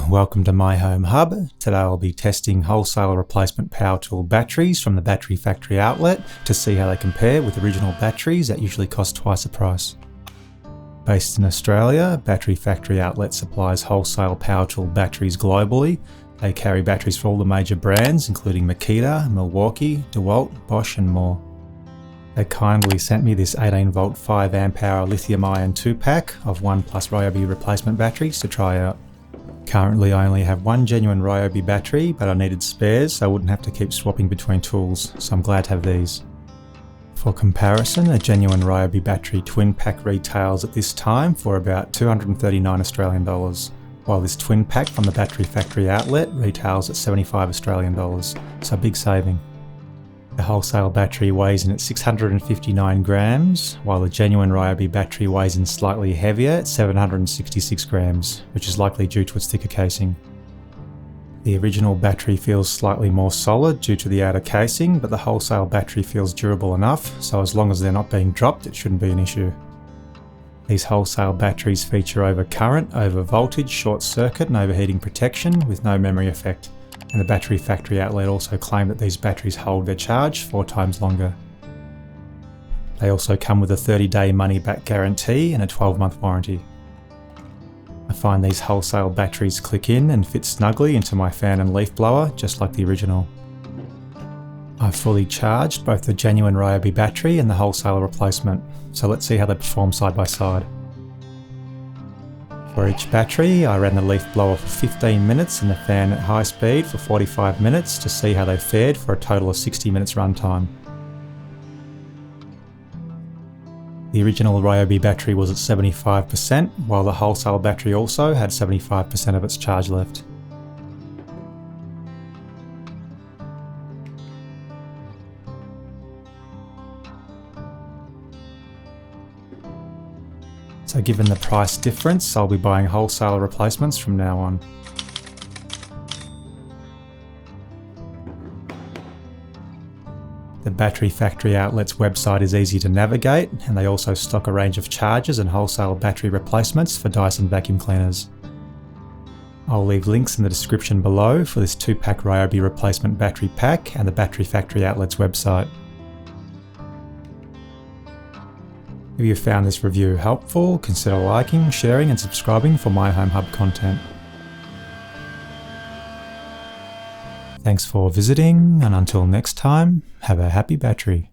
welcome to My Home Hub. Today I'll be testing wholesale replacement power tool batteries from the battery factory outlet to see how they compare with original batteries that usually cost twice the price. Based in Australia, Battery Factory Outlet supplies wholesale power tool batteries globally. They carry batteries for all the major brands including Makita, Milwaukee, DeWalt, Bosch and more. They kindly sent me this 18V 5Ah lithium-ion 2-pack of 1+ Ryobi replacement batteries to try out. Currently I only have one genuine Ryobi battery, but I needed spares so I wouldn't have to keep swapping between tools, so I'm glad to have these. For comparison, a genuine Ryobi battery twin pack retails at this time for about 239 Australian dollars, while this twin pack from the Battery Factory outlet retails at 75 Australian dollars, so big saving. The wholesale battery weighs in at 659 grams, while the genuine Ryobi battery weighs in slightly heavier at 766 grams, which is likely due to its thicker casing. The original battery feels slightly more solid due to the outer casing, but the wholesale battery feels durable enough, so as long as they're not being dropped, it shouldn't be an issue. These wholesale batteries feature over current, over voltage, short circuit and overheating protection with no memory effect. And the Battery Factory outlet also claim that these batteries hold their charge 4 times longer. They also come with a 30-day money-back guarantee and a 12-month warranty. I find these wholesale batteries click in and fit snugly into my fan and leaf blower, just like the original. I've fully charged both the genuine Ryobi battery and the wholesale replacement, so let's see how they perform side by side. For each battery, I ran the leaf blower for 15 minutes and the fan at high speed for 45 minutes to see how they fared for a total of 60 minutes runtime. The original Ryobi battery was at 75%, while the wholesale battery also had 75% of its charge left. So given the price difference, I'll be buying wholesale replacements from now on. The Battery Factory Outlet's website is easy to navigate, and they also stock a range of chargers and wholesale battery replacements for Dyson vacuum cleaners. I'll leave links in the description below for this 2-pack Ryobi replacement battery pack and the Battery Factory Outlet's website. If you found this review helpful, consider liking, sharing and subscribing for My Home Hub content. Thanks for visiting, and until next time, have a happy battery.